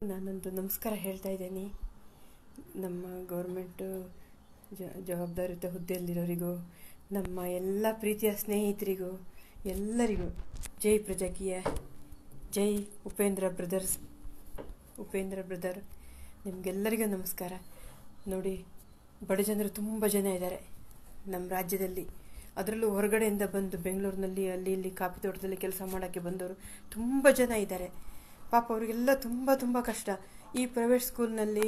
ನಾನೊಂದು ನಮಸ್ಕಾರ ಹೇಳ್ತಾ ಇದ್ದೀನಿ. ನಮ್ಮ ಗೌರ್ಮೆಂಟು ಜವಾಬ್ದಾರಿಯುತ ಹುದ್ದೆಯಲ್ಲಿರೋರಿಗೂ, ನಮ್ಮ ಎಲ್ಲ ಪ್ರೀತಿಯ ಸ್ನೇಹಿತರಿಗೂ, ಎಲ್ಲರಿಗೂ ಜೈ ಪ್ರಜಾಕೀಯ, ಜೈ ಉಪೇಂದ್ರ ಬ್ರದರ್. ನಿಮಗೆಲ್ಲರಿಗೂ ನಮಸ್ಕಾರ. ನೋಡಿ, ಬಡ ಜನರು ತುಂಬ ಜನ ಇದ್ದಾರೆ ನಮ್ಮ ರಾಜ್ಯದಲ್ಲಿ. ಅದರಲ್ಲೂ ಹೊರಗಡೆಯಿಂದ ಬಂದು ಬೆಂಗಳೂರಿನಲ್ಲಿ ಅಲ್ಲಿ ಇಲ್ಲಿ ಕಾಫಿ ತೋಟದಲ್ಲಿ ಕೆಲಸ ಮಾಡೋಕ್ಕೆ ಬಂದವರು ತುಂಬ ಜನ ಇದ್ದಾರೆ. ಪಾಪ ಅವರಿಗೆಲ್ಲ ತುಂಬ ಕಷ್ಟ. ಈ ಪ್ರೈವೇಟ್ ಸ್ಕೂಲ್ನಲ್ಲಿ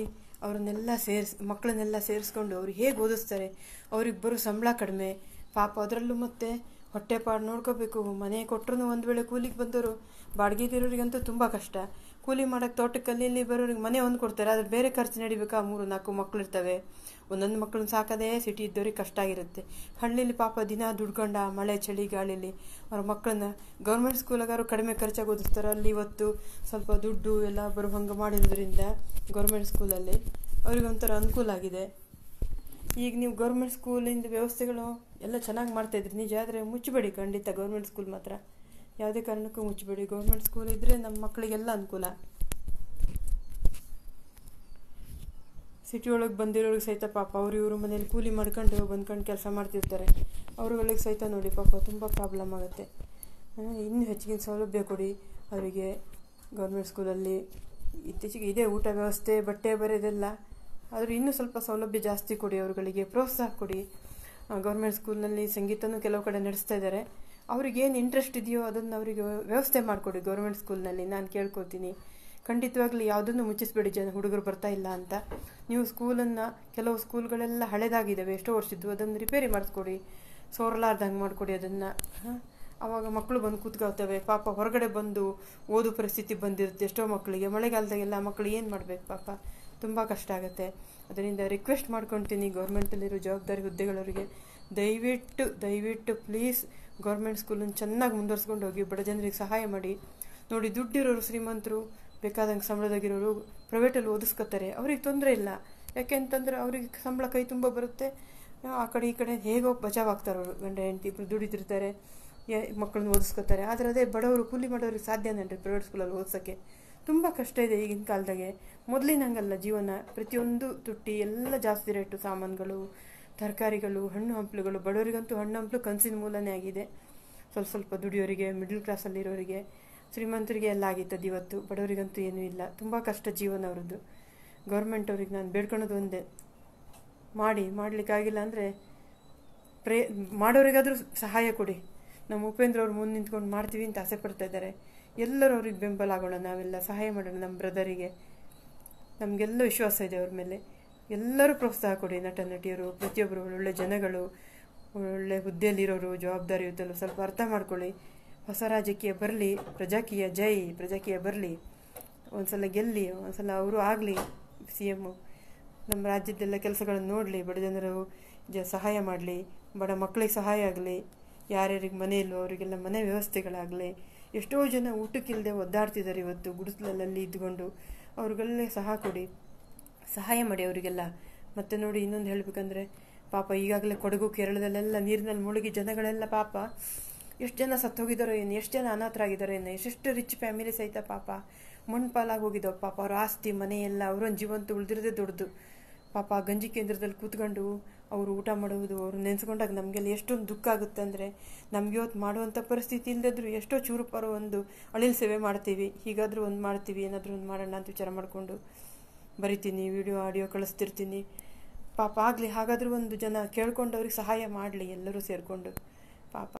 ಮಕ್ಕಳನ್ನೆಲ್ಲ ಸೇರಿಸ್ಕೊಂಡು ಅವ್ರಿಗೆ ಹೇಗೆ ಓದಿಸ್ತಾರೆ. ಅವ್ರಿಗೆ ಬರೋ ಸಂಬಳ ಕಡಿಮೆ ಪಾಪ. ಅದರಲ್ಲೂ ಮತ್ತೆ ಹೊಟ್ಟೆಪಾಡು ನೋಡ್ಕೋಬೇಕು. ಮನೆ ಕೊಟ್ಟರು ಒಂದು ವೇಳೆ ಕೂಲಿಗೆ ಬಂದವರು, ಬಾಡಿಗೆದಿರೋರಿಗಂತೂ ತುಂಬ ಕಷ್ಟ. ಕೂಲಿ ಮಾಡೋಕ್ಕೆ ತೋಟಕ್ಕೆ ಅಲ್ಲಿ ಇಲ್ಲಿ ಬರೋರಿಗೆ ಮನೆ ಒಂದು ಕೊಡ್ತಾರೆ, ಆದರೆ ಬೇರೆ ಖರ್ಚು ನಡಿಬೇಕಾ. 3-4 ಮಕ್ಕಳು ಇರ್ತವೆ. ಒಂದೊಂದು ಮಕ್ಕಳನ್ನ ಸಾಕೋದೇ ಸಿಟಿ ಇದ್ದವ್ರಿಗೆ ಕಷ್ಟ ಆಗಿರುತ್ತೆ. ಹಳ್ಳಿಲಿ ಪಾಪ ದಿನ ದುಡ್ಕೊಂಡ ಮಳೆ ಚಳಿ ಗಾಳಿಲಿ ಅವ್ರ ಮಕ್ಕಳನ್ನ ಗೌರ್ಮೆಂಟ್ ಸ್ಕೂಲಾಗಾರು ಕಡಿಮೆ ಖರ್ಚಾಗಿ ಓದಿಸ್ತಾರೆ. ಅಲ್ಲಿ ಇವತ್ತು ಸ್ವಲ್ಪ ದುಡ್ಡು ಎಲ್ಲ ಬರೋ ಹಂಗೆ ಮಾಡಿರೋದ್ರಿಂದ ಗೌರ್ಮೆಂಟ್ ಸ್ಕೂಲಲ್ಲಿ ಅವ್ರಿಗೊಂಥರ ಅನುಕೂಲ ಆಗಿದೆ. ಈಗ ನೀವು ಗೌರ್ಮೆಂಟ್ ಸ್ಕೂಲಿಂದ ವ್ಯವಸ್ಥೆಗಳು ಎಲ್ಲ ಚೆನ್ನಾಗಿ ಮಾಡ್ತಾಯಿದ್ರಿ ನಿಜ, ಆದರೆ ಮುಚ್ಚಬೇಡಿ ಖಂಡಿತ. ಗೌರ್ಮೆಂಟ್ ಸ್ಕೂಲ್ ಮಾತ್ರ ಯಾವುದೇ ಕಾರಣಕ್ಕೂ ಮುಚ್ಚಬೇಡಿ. ಗೌರ್ಮೆಂಟ್ ಸ್ಕೂಲ್ ಇದ್ದರೆ ನಮ್ಮ ಮಕ್ಕಳಿಗೆಲ್ಲ ಅನುಕೂಲ. ಸಿಟಿ ಒಳಗೆ ಬಂದಿರೋರಿಗೆ ಸಹಿತ ಪಾಪ ಇವರು ಮನೇಲಿ ಕೂಲಿ ಬಂದ್ಕೊಂಡು ಕೆಲಸ ಮಾಡ್ತಿರ್ತಾರೆ. ಅವ್ರುಗಳಿಗೆ ಸಹಿತ ನೋಡಿ ಪಾಪ ತುಂಬ ಪ್ರಾಬ್ಲಮ್ ಆಗುತ್ತೆ. ಇನ್ನೂ ಹೆಚ್ಚಿನ ಸೌಲಭ್ಯ ಕೊಡಿ ಅವರಿಗೆ. ಗೌರ್ಮೆಂಟ್ ಸ್ಕೂಲಲ್ಲಿ ಇತ್ತೀಚೆಗೆ ಇದೆ ಊಟ ವ್ಯವಸ್ಥೆ, ಬಟ್ಟೆ ಬರೆಯೋದೆಲ್ಲ, ಆದರೂ ಇನ್ನೂ ಸ್ವಲ್ಪ ಸೌಲಭ್ಯ ಜಾಸ್ತಿ ಕೊಡಿ. ಅವ್ರುಗಳಿಗೆ ಪ್ರೋತ್ಸಾಹ ಕೊಡಿ. ಗೌರ್ಮೆಂಟ್ ಸ್ಕೂಲ್ನಲ್ಲಿ ಸಂಗೀತನೂ ಕೆಲವು ಕಡೆ ನಡೆಸ್ತಾ ಇದ್ದಾರೆ. ಅವ್ರಿಗೇನು ಇಂಟ್ರೆಸ್ಟ್ ಇದೆಯೋ ಅದನ್ನು ಅವರಿಗೆ ವ್ಯವಸ್ಥೆ ಮಾಡಿಕೊಡಿ ಗೌರ್ಮೆಂಟ್ ಸ್ಕೂಲ್ನಲ್ಲಿ. ನಾನು ಕೇಳ್ಕೊತೀನಿ. ಖಂಡಿತವಾಗ್ಲೂ ಯಾವುದನ್ನು ಮುಚ್ಚಿಸ್ಬೇಡಿ ಹುಡುಗರು ಬರ್ತಾ ಇಲ್ಲ ಅಂತ. ನೀವು ಕೆಲವು ಸ್ಕೂಲ್ಗಳೆಲ್ಲ ಹಳೆದಾಗಿದ್ದಾವೆ, ಎಷ್ಟೋ ವರ್ಷದ್ದು, ಅದನ್ನು ರಿಪೇರಿ ಮಾಡಿಸ್ಕೊಡಿ. ಸೋರಲಾರ್ದಂಗೆ ಮಾಡಿಕೊಡಿ ಅದನ್ನು. ಆವಾಗ ಮಕ್ಕಳು ಬಂದು ಕೂತ್ಕೊಳ್ತವೆ. ಪಾಪ ಹೊರಗಡೆ ಬಂದು ಓದೋ ಪರಿಸ್ಥಿತಿ ಬಂದಿರುತ್ತೆ ಎಷ್ಟೋ ಮಕ್ಕಳಿಗೆ. ಮಳೆಗಾಲದಾಗೆಲ್ಲ ಮಕ್ಕಳು ಏನು ಮಾಡಬೇಕು ಪಾಪ, ತುಂಬ ಕಷ್ಟ ಆಗುತ್ತೆ. ಅದರಿಂದ ರಿಕ್ವೆಸ್ಟ್ ಮಾಡ್ಕೊತೀನಿ ಗೌರ್ಮೆಂಟಲ್ಲಿರೋ ಜವಾಬ್ದಾರಿ ಹುದ್ದೆಗಳವರಿಗೆ, ದಯವಿಟ್ಟು ಪ್ಲೀಸ್ ಗೌರ್ಮೆಂಟ್ ಸ್ಕೂಲನ್ನು ಚೆನ್ನಾಗಿ ಮುಂದುವರ್ಸ್ಕೊಂಡು ಹೋಗಿ. ಬಡ ಜನರಿಗೆ ಸಹಾಯ ಮಾಡಿ. ನೋಡಿ, ದುಡ್ಡಿರೋರು ಶ್ರೀಮಂತರು ಬೇಕಾದಂಗೆ ಸಂಬಳದಾಗಿರೋರು ಪ್ರೈವೇಟಲ್ಲಿ ಓದಿಸ್ಕೊತಾರೆ. ಅವ್ರಿಗೆ ತೊಂದರೆ ಇಲ್ಲ. ಯಾಕೆಂತಂದರೆ ಅವ್ರಿಗೆ ಸಂಬಳ ಕೈ ತುಂಬ ಬರುತ್ತೆ. ಆ ಕಡೆ ಈ ಕಡೆ ಹೇಗೋ ಬಚಾವಾಗ್ತಾರೆ. ಅವರು ಗಂಡ ಹೆಂಡತಿ ಇಬ್ಬರು ದುಡಿತಿರ್ತಾರೆ, ಮಕ್ಕಳನ್ನ ಓದಿಸ್ಕೊತಾರೆ. ಆದರೆ ಅದೇ ಬಡವರು ಕೂಲಿ ಮಾಡೋರಿಗೆ ಸಾಧ್ಯನೇನ್ರಿ ಪ್ರೈವೇಟ್ ಸ್ಕೂಲಲ್ಲಿ ಓದಿಸೋಕ್ಕೆ? ತುಂಬ ಕಷ್ಟ ಇದೆ ಈಗಿನ ಕಾಲದಾಗೆ. ಮೊದಲಿನಂಗಲ್ಲ ಜೀವನ. ಪ್ರತಿಯೊಂದು ತುಟ್ಟಿ ಎಲ್ಲ ಜಾಸ್ತಿ ರೇಟು. ಸಾಮಾನುಗಳು, ತರಕಾರಿಗಳು, ಹಣ್ಣು ಹಂಪಲುಗಳು. ಬಡವರಿಗಂತೂ ಹಣ್ಣು ಹಂಪಲು ಕನಸಿನ ಮೂಲನೇ ಆಗಿದೆ. ಸ್ವಲ್ಪ ದುಡಿಯೋರಿಗೆ, ಮಿಡಲ್ ಕ್ಲಾಸಲ್ಲಿರೋರಿಗೆ, ಶ್ರೀಮಂತರಿಗೆ ಎಲ್ಲ ಆಗಿತ್ತದು. ಇವತ್ತು ಬಡವರಿಗಂತೂ ಏನೂ ಇಲ್ಲ. ತುಂಬ ಕಷ್ಟ ಜೀವನ ಅವ್ರದ್ದು. ಗೌರ್ಮೆಂಟ್ ಅವ್ರಿಗೆ ನಾನು ಬೇಡ್ಕೊಳೋದು ಒಂದೇ, ಮಾಡಲಿಕ್ಕಾಗಿಲ್ಲ ಅಂದರೆ ಮಾಡೋರಿಗಾದರೂ ಸಹಾಯ ಕೊಡಿ. ನಮ್ಮ ಉಪೇಂದ್ರ ಅವ್ರು ಮುಂದೆ ನಿಂತ್ಕೊಂಡು ಮಾಡ್ತೀವಿ ಅಂತ ಆಸೆ ಪಡ್ತಾ ಇದ್ದಾರೆ. ಎಲ್ಲರೂ ಅವ್ರಿಗೆ ಬೆಂಬಲ ಆಗೋಣ, ನಾವೆಲ್ಲ ಸಹಾಯ ಮಾಡೋಣ. ನಮ್ಮ ಬ್ರದರಿಗೆ ನಮಗೆಲ್ಲ ವಿಶ್ವಾಸ ಇದೆ ಅವ್ರ ಮೇಲೆ. ಎಲ್ಲರೂ ಪ್ರೋತ್ಸಾಹ ಕೊಡಿ. ನಟ ನಟಿಯರು ಪ್ರತಿಯೊಬ್ಬರು ಒಳ್ಳೊಳ್ಳೆ ಜನಗಳು, ಒಳ್ಳೆ ಹುದ್ದೆಯಲ್ಲಿರೋರು, ಜವಾಬ್ದಾರಿಯುತರು ಸ್ವಲ್ಪ ಅರ್ಥ ಮಾಡ್ಕೊಳ್ಳಿ. ಹೊಸ ರಾಜಕೀಯ ಬರಲಿ, ಪ್ರಜಾಕೀಯ ಬರಲಿ. ಒಂದ್ಸಲ ಗೆಲ್ಲಿ, ಒಂದ್ಸಲ ಅವರು ಆಗಲಿ CM. ನಮ್ಮ ರಾಜ್ಯದೆಲ್ಲ ಕೆಲಸಗಳನ್ನು ನೋಡಲಿ, ಬಡ ಜನರು ಸಹಾಯ ಮಾಡಲಿ, ಬಡ ಮಕ್ಕಳಿಗೆ ಸಹಾಯ ಆಗಲಿ. ಯಾರ್ಯಾರಿಗೆ ಮನೆ ಇಲ್ಲವೋ ಅವರಿಗೆಲ್ಲ ಮನೆ ವ್ಯವಸ್ಥೆಗಳಾಗಲಿ. ಎಷ್ಟೋ ಜನ ಊಟಕ್ಕಿಲ್ಲದೆ ಒದ್ದಾಡ್ತಿದ್ದಾರೆ ಇವತ್ತು ಗುಡಿಸಲಲ್ಲಿ ಇದ್ಕೊಂಡು. ಅವ್ರಿಗೆಲ್ಲ ಸಹಾಯ ಮಾಡಿ ಅವರಿಗೆಲ್ಲ. ಮತ್ತು ನೋಡಿ, ಇನ್ನೊಂದು ಹೇಳಬೇಕಂದ್ರೆ ಪಾಪ ಈಗಾಗಲೇ ಕೊಡಗು ಕೇರಳದಲ್ಲೆಲ್ಲ ನೀರಿನಲ್ಲಿ ಮುಳುಗಿ ಜನಗಳೆಲ್ಲ ಪಾಪ ಎಷ್ಟು ಜನ ಸತ್ತೋಗಿದ್ದಾರೋ ಏನು, ಎಷ್ಟು ಜನ ಅನಾಥರಾಗಿದ್ದಾರೋ ಏನು, ಎಷ್ಟೆಷ್ಟು ರಿಚ್ ಫ್ಯಾಮಿಲಿ ಸಹಿತ ಪಾಪ ಮಣ್ಣು ಪಾಲಾಗಿ ಹೋಗಿದ್ದಾವೆ. ಪಾಪ ಅವ್ರ ಆಸ್ತಿ ಮನೆ ಎಲ್ಲ ಅವರೊಂದು ಜೀವಂತ ಉಳಿದಿರೋದೇ ದೊಡ್ಡದು. ಪಾಪ ಗಂಜಿ ಕೇಂದ್ರದಲ್ಲಿ ಕೂತ್ಕೊಂಡು ಅವರು ಊಟ ಮಾಡುವುದು, ಅವ್ರು ನೆನೆಸ್ಕೊಂಡಾಗ ನಮಗೆಲ್ಲ ಎಷ್ಟೊಂದು ದುಃಖ ಆಗುತ್ತೆ. ಅಂದರೆ ನಮ್ಗೆ ಇವತ್ತು ಮಾಡುವಂಥ ಪರಿಸ್ಥಿತಿ ಇಲ್ಲದಿದ್ರು ಎಷ್ಟೋ ಚೂರುಪಾರು ಒಂದು ಅಳಿಲ್ ಸೇವೆ ಮಾಡ್ತೀವಿ. ಹೀಗಾದರೂ ಒಂದು ಮಾಡ್ತೀವಿ, ಏನಾದರೂ ಒಂದು ಮಾಡೋಣ ಅಂತ ವಿಚಾರ ಮಾಡಿಕೊಂಡು ಬರಿತೀನಿ, ವಿಡಿಯೋ ಆಡಿಯೋ ಕಳಿಸ್ತಿರ್ತೀನಿ. ಪಾಪ ಆಗಲಿ, ಹಾಗಾದರೂ ಒಂದು ಜನ ಕೇಳ್ಕೊಂಡು ಅವ್ರಿಗೆ ಸಹಾಯ ಮಾಡಲಿ ಎಲ್ಲರೂ ಸೇರಿಕೊಂಡು ಪಾಪ.